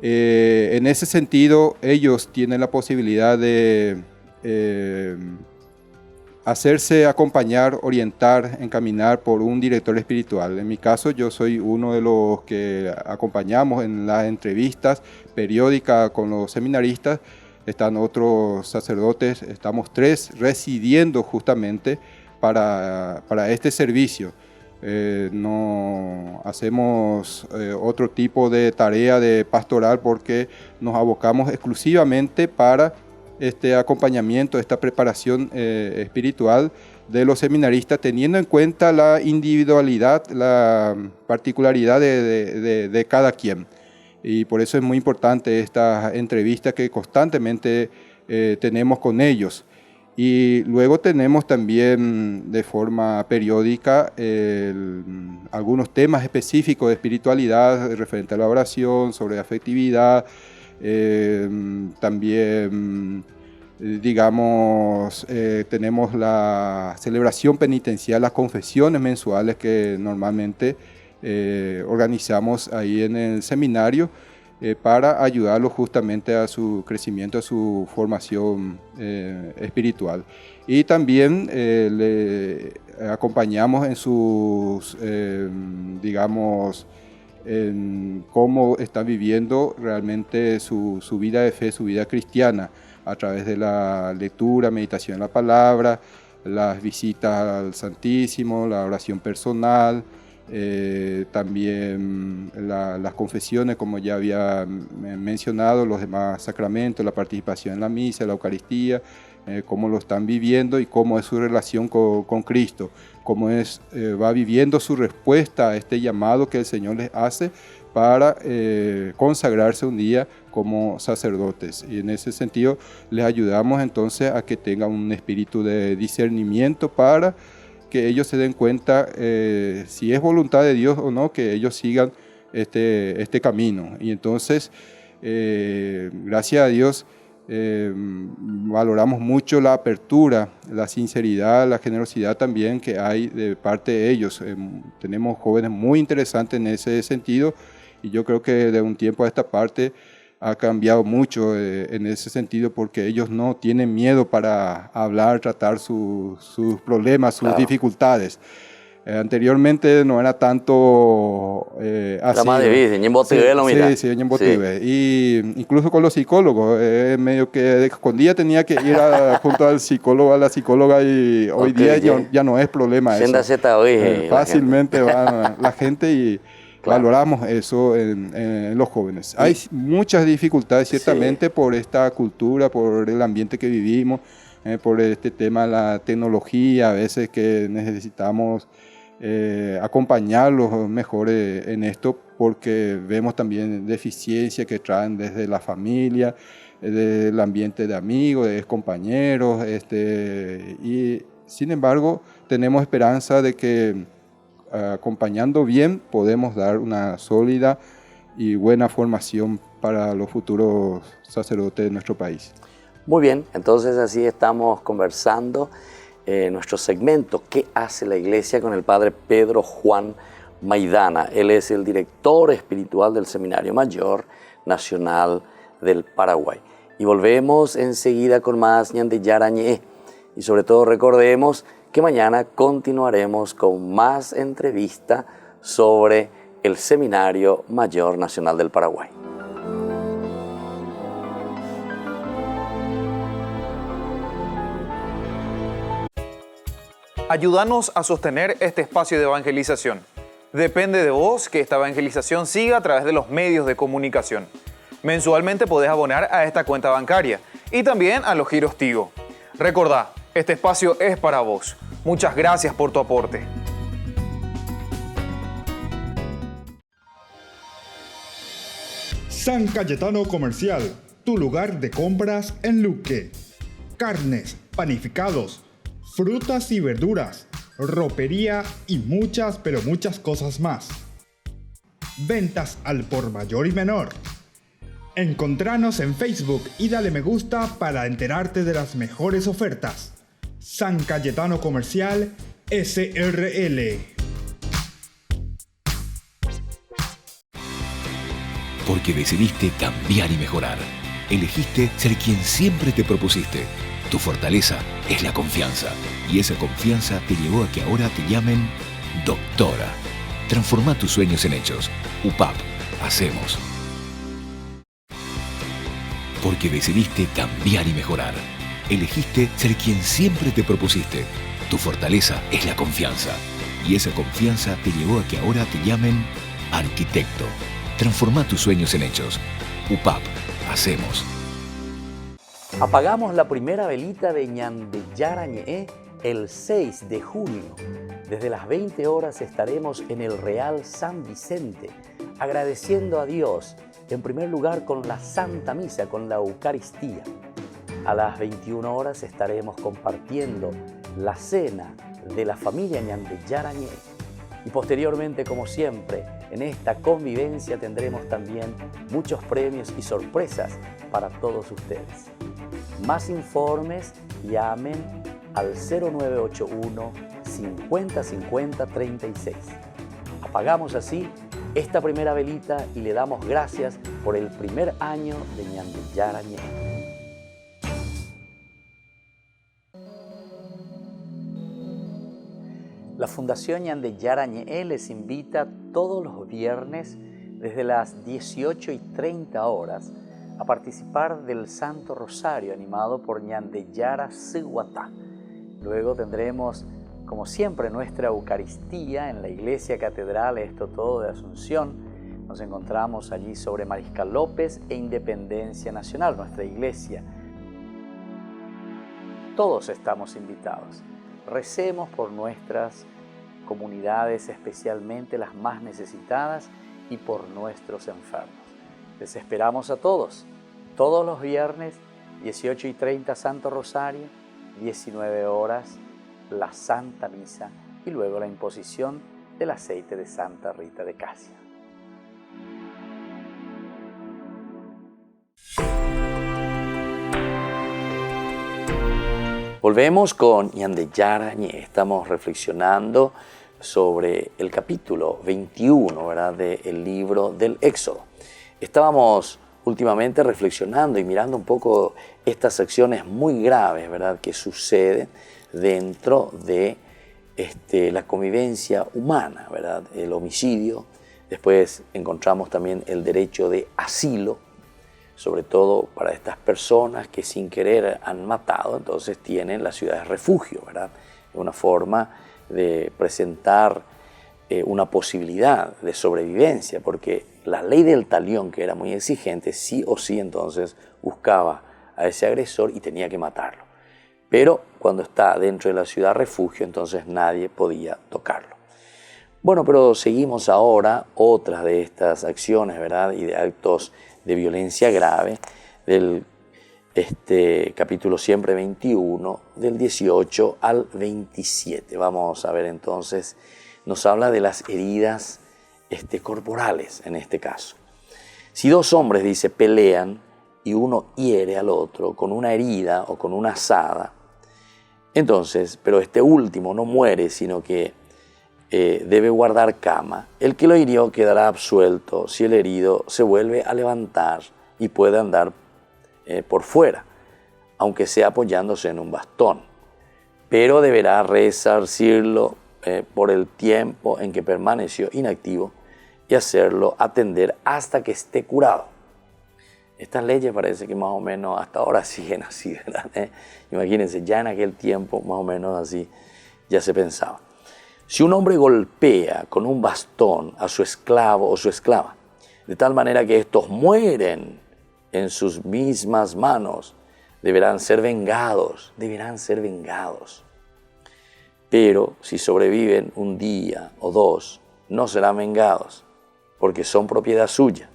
En ese sentido, ellos tienen la posibilidad de hacerse acompañar, orientar, encaminar por un director espiritual. En mi caso, yo soy uno de los que acompañamos en las entrevistas periódicas con los seminaristas. Están otros sacerdotes, estamos 3 residiendo justamente para este servicio. No hacemos otro tipo de tarea de pastoral porque nos abocamos exclusivamente para este acompañamiento, esta preparación espiritual de los seminaristas, teniendo en cuenta la individualidad, la particularidad de cada quien. Y por eso es muy importante esta entrevista que constantemente tenemos con ellos. Y luego tenemos también de forma periódica algunos temas específicos de espiritualidad referente a la oración, sobre afectividad, también digamos, tenemos la celebración penitencial, las confesiones mensuales que normalmente organizamos ahí en el seminario para ayudarlos justamente a su crecimiento, a su formación espiritual. Y también le acompañamos en sus, digamos, en cómo están viviendo realmente su vida de fe, su vida cristiana, a través de la lectura, meditación en la palabra, las visitas al Santísimo, la oración personal, también las confesiones, como ya había mencionado, los demás sacramentos, la participación en la misa, la Eucaristía, cómo lo están viviendo y cómo es su relación con Cristo, cómo va viviendo su respuesta a este llamado que el Señor les hace para consagrarse un día como sacerdotes. Y en ese sentido les ayudamos entonces a que tengan un espíritu de discernimiento para que ellos se den cuenta si es voluntad de Dios o no, que ellos sigan este camino. Y entonces, gracias a Dios, valoramos mucho la apertura, la sinceridad, la generosidad también que hay de parte de ellos. Tenemos jóvenes muy interesantes en ese sentido y yo creo que de un tiempo a esta parte ha cambiado mucho en ese sentido, porque ellos no tienen miedo para hablar, tratar sus problemas, sus dificultades. Anteriormente no era tanto así. Más difícil, sí, y incluso con los psicólogos, medio que escondía, tenía que ir junto al psicólogo, a la psicóloga, y hoy día ya no es problema eso. Fácilmente va la gente y valoramos eso en los jóvenes. Hay muchas dificultades ciertamente por esta cultura, por el ambiente que vivimos, por este tema de la tecnología, a veces que necesitamos acompañarlos mejor en esto, porque vemos también deficiencias que traen desde la familia, del ambiente de amigos, de compañeros, y sin embargo tenemos esperanza de que acompañando bien podemos dar una sólida y buena formación para los futuros sacerdotes de nuestro país. Muy bien, entonces así estamos conversando nuestro segmento ¿Qué hace la Iglesia?, con el padre Pedro Juan Maidana. Él es el director espiritual del Seminario Mayor Nacional del Paraguay. Y volvemos enseguida con más Ñande Yara Ñe. Y sobre todo recordemos que mañana continuaremos con más entrevistas sobre el Seminario Mayor Nacional del Paraguay. Ayúdanos a sostener este espacio de evangelización. Depende de vos que esta evangelización siga a través de los medios de comunicación. Mensualmente podés abonar a esta cuenta bancaria y también a los giros Tigo. Recordá, este espacio es para vos. Muchas gracias por tu aporte. San Cayetano Comercial, tu lugar de compras en Luque. Carnes, panificados, frutas y verduras, ropería y muchas, pero muchas cosas más. Ventas al por mayor y menor. Encontranos en Facebook y dale me gusta para enterarte de las mejores ofertas. San Cayetano Comercial SRL. Porque decidiste cambiar y mejorar. Elegiste ser quien siempre te propusiste. Tu fortaleza es la confianza. Y esa confianza te llevó a que ahora te llamen doctora. Transforma tus sueños en hechos. UPAP. Hacemos. Porque decidiste cambiar y mejorar. Elegiste ser quien siempre te propusiste. Tu fortaleza es la confianza. Y esa confianza te llevó a que ahora te llamen arquitecto. Transforma tus sueños en hechos. UPAP. Hacemos. Apagamos la primera velita de Ñande Yara Ñe el 6 de junio. Desde las 20 horas estaremos en el Real San Vicente, agradeciendo a Dios, en primer lugar con la Santa Misa, con la Eucaristía. a las 21 horas estaremos compartiendo la cena de la familia Ñandeyara Ñe. Y posteriormente, como siempre, en esta convivencia tendremos también muchos premios y sorpresas para todos ustedes. Más informes, llamen al 0981 50 50 36. Apagamos así esta primera velita y le damos gracias por el primer año de Ñandeyara Ñe. La Fundación Ñandeyara Ñe les invita todos los viernes desde las 18:30 horas a participar del Santo Rosario animado por Ñandeyara Siguatá. Luego tendremos, como siempre, nuestra Eucaristía en la Iglesia Catedral Esto Todo de Asunción. Nos encontramos allí sobre Mariscal López e Independencia Nacional, nuestra iglesia. Todos estamos invitados. Recemos por nuestras comunidades, especialmente las más necesitadas, y por nuestros enfermos. Les esperamos a todos los viernes, 18:30 Santo Rosario, 19 horas la Santa Misa y luego la imposición del aceite de Santa Rita de Casia. Volvemos con Ñandeyara Ñe. Estamos reflexionando sobre el capítulo 21, ¿verdad?, del libro del Éxodo. Estábamos últimamente reflexionando y mirando un poco estas acciones muy graves, ¿verdad?, que suceden dentro de la convivencia humana, ¿verdad?, el homicidio. Después encontramos también el derecho de asilo, sobre todo para estas personas que sin querer han matado, entonces tienen la ciudad de refugio, ¿verdad? Es una forma de presentar una posibilidad de sobrevivencia, porque la ley del talión, que era muy exigente, sí o sí entonces buscaba a ese agresor y tenía que matarlo. Pero cuando está dentro de la ciudad refugio, entonces nadie podía tocarlo. Bueno, pero seguimos ahora otras de estas acciones, ¿verdad?, y de actos de violencia grave del capítulo siempre 21, del 18 al 27. Vamos a ver entonces, nos habla de las heridas corporales en este caso. Si dos hombres, dice, pelean y uno hiere al otro con una herida o con una azada, entonces, pero este último no muere, sino que debe guardar cama, el que lo hirió quedará absuelto si el herido se vuelve a levantar y puede andar por fuera, aunque sea apoyándose en un bastón, pero deberá resarcirlo por el tiempo en que permaneció inactivo y hacerlo atender hasta que esté curado. Estas leyes parece que más o menos hasta ahora siguen así, ¿verdad? Imagínense, ya en aquel tiempo más o menos así ya se pensaba. Si un hombre golpea con un bastón a su esclavo o su esclava, de tal manera que estos mueren en sus mismas manos, deberán ser vengados. Pero si sobreviven un día o dos, no serán vengados, porque son propiedad suya.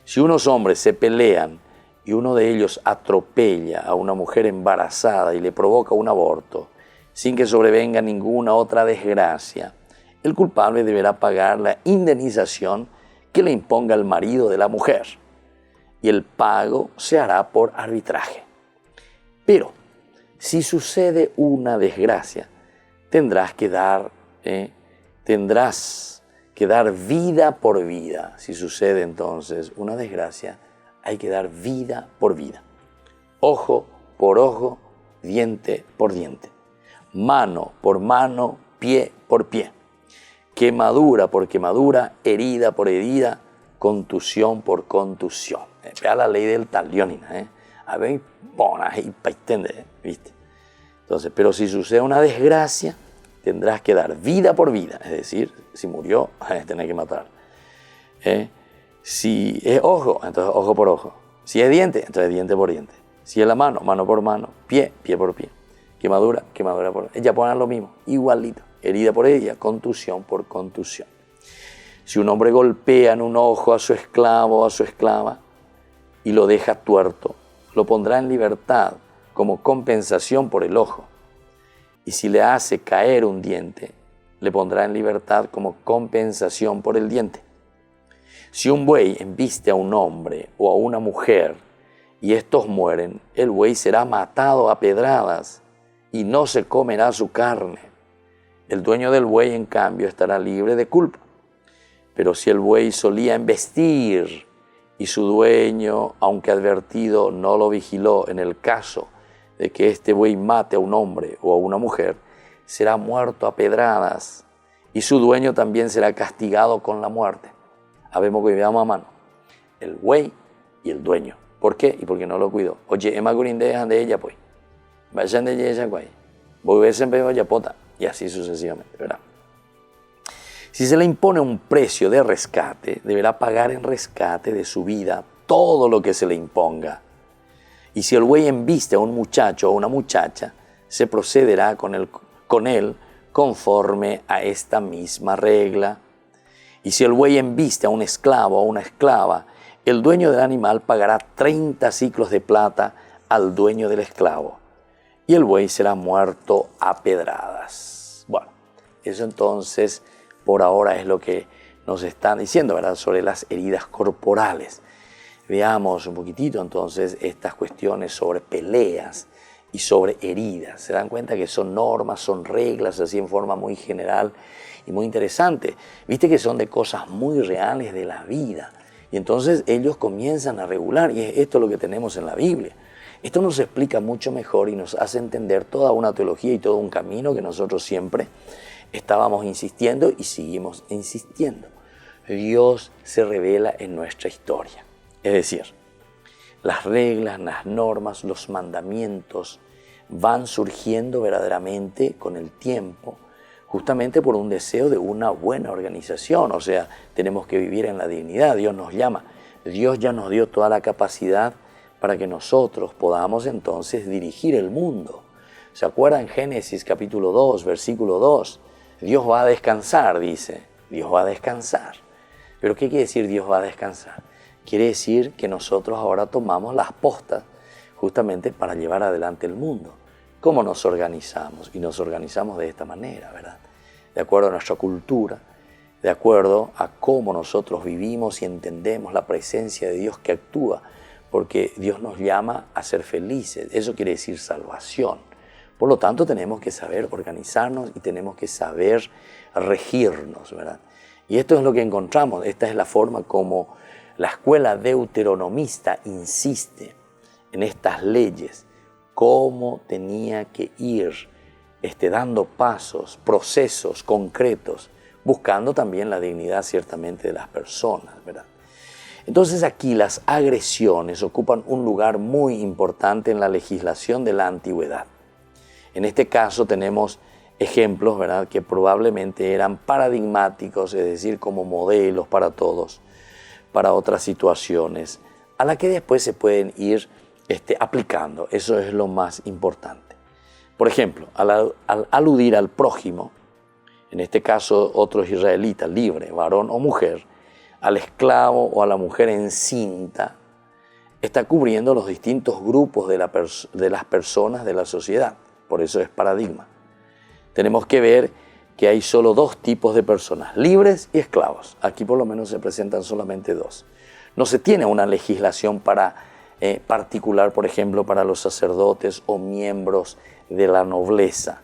Si unos hombres se pelean y uno de ellos atropella a una mujer embarazada y le provoca un aborto, sin que sobrevenga ninguna otra desgracia, el culpable deberá pagar la indemnización que le imponga el marido de la mujer, y el pago se hará por arbitraje. Pero si sucede una desgracia, tendrás que dar vida por vida. Si sucede entonces una desgracia, hay que dar vida por vida. Ojo por ojo, diente por diente. Mano por mano, pie por pie. Quemadura por quemadura, herida por herida, contusión por contusión. Vea la ley del talión, A ver, ¿viste? Entonces, pero si sucede una desgracia, tendrás que dar vida por vida. Es decir, si murió, tenés que matar. Si es ojo, entonces ojo por ojo. Si es diente, entonces diente por diente. Si es la mano, mano por mano, pie por pie. Quemadura por... Ella pone lo mismo, igualito. Herida por herida, contusión por contusión. Si un hombre golpea en un ojo a su esclavo o a su esclava y lo deja tuerto, lo pondrá en libertad como compensación por el ojo. Y si le hace caer un diente, le pondrá en libertad como compensación por el diente. Si un buey embiste a un hombre o a una mujer y estos mueren, el buey será matado a pedradas y no se comerá su carne. El dueño del buey, en cambio, estará libre de culpa. Pero si el buey solía embestir y su dueño, aunque advertido, no lo vigiló en el caso de que este buey mate a un hombre o a una mujer, será muerto a pedradas y su dueño también será castigado con la muerte. Habemos que veamos a mano el buey y el dueño. ¿Por qué? Y porque no lo cuidó. Oye, Emma Gurín dejan de ella, pues. Vayan de ella, pues. Voy a ser en vaya pota. Y así sucesivamente, ¿verdad? Si se le impone un precio de rescate, deberá pagar en rescate de su vida todo lo que se le imponga. Y si el buey embiste a un muchacho o una muchacha, se procederá con él conforme a esta misma regla. Y si el buey embiste a un esclavo o una esclava, el dueño del animal pagará 30 siclos de plata al dueño del esclavo, y el buey será muerto a pedradas. Bueno, eso entonces por ahora es lo que nos están diciendo, ¿verdad?, sobre las heridas corporales. Veamos un poquitito entonces estas cuestiones sobre peleas y sobre heridas. Se dan cuenta que son normas, son reglas, así en forma muy general y muy interesante. Viste que son de cosas muy reales de la vida. Y entonces ellos comienzan a regular, y es esto lo que tenemos en la Biblia. Esto nos explica mucho mejor y nos hace entender toda una teología y todo un camino que nosotros siempre estábamos insistiendo y seguimos insistiendo. Dios se revela en nuestra historia. Es decir, las reglas, las normas, los mandamientos van surgiendo verdaderamente con el tiempo, justamente por un deseo de una buena organización. O sea, tenemos que vivir en la dignidad. Dios nos llama. Dios ya nos dio toda la capacidad para que nosotros podamos entonces dirigir el mundo. ¿Se acuerdan? Génesis capítulo 2, versículo 2. Dios va a descansar, dice. Dios va a descansar. ¿Pero qué quiere decir Dios va a descansar? Quiere decir que nosotros ahora tomamos las postas justamente para llevar adelante el mundo. ¿Cómo nos organizamos? Y nos organizamos de esta manera, ¿verdad? De acuerdo a nuestra cultura, de acuerdo a cómo nosotros vivimos y entendemos la presencia de Dios que actúa, porque Dios nos llama a ser felices. Eso quiere decir salvación. Por lo tanto, tenemos que saber organizarnos y tenemos que saber regirnos, ¿verdad? Y esto es lo que encontramos. Esta es la forma como la escuela deuteronomista insiste en estas leyes, cómo tenía que ir dando pasos, procesos concretos, buscando también la dignidad ciertamente de las personas, ¿verdad? Entonces aquí las agresiones ocupan un lugar muy importante en la legislación de la antigüedad. En este caso tenemos ejemplos, ¿verdad?, que probablemente eran paradigmáticos, es decir, como modelos para todos, para otras situaciones, a las que después se pueden ir aplicando. Eso es lo más importante. Por ejemplo, al aludir al prójimo, en este caso otros israelitas, libre, varón o mujer, al esclavo o a la mujer encinta, está cubriendo los distintos grupos de las personas de la sociedad. Por eso es paradigma. Tenemos que ver que hay solo dos tipos de personas, libres y esclavos. Aquí por lo menos se presentan solamente dos. No se tiene una legislación particular, por ejemplo, para los sacerdotes o miembros de la nobleza.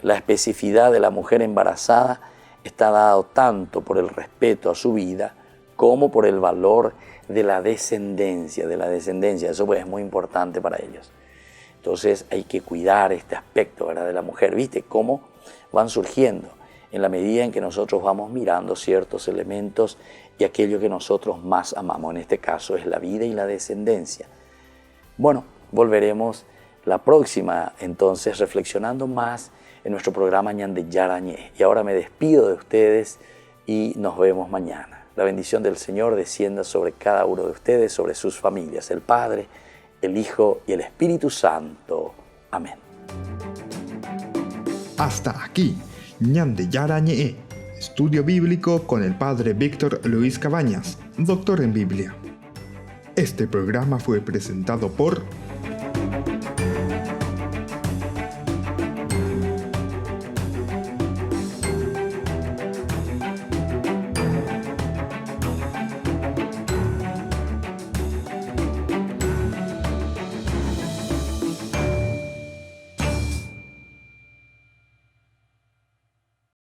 La especificidad de la mujer embarazada está dado tanto por el respeto a su vida como por el valor de la descendencia. Eso pues es muy importante para ellos. Entonces hay que cuidar este aspecto, ¿verdad?, de la mujer. ¿Viste cómo van surgiendo en la medida en que nosotros vamos mirando ciertos elementos y aquello que nosotros más amamos? En este caso es la vida y la descendencia. Bueno, volveremos la próxima, entonces, reflexionando más en nuestro programa Ñande Yarañé. Y ahora me despido de ustedes y nos vemos mañana. La bendición del Señor descienda sobre cada uno de ustedes, sobre sus familias, el Padre, el Hijo y el Espíritu Santo. Amén. Hasta aquí, Ñande Yarañé, estudio bíblico con el Padre Víctor Luis Cabañas, doctor en Biblia. Este programa fue presentado por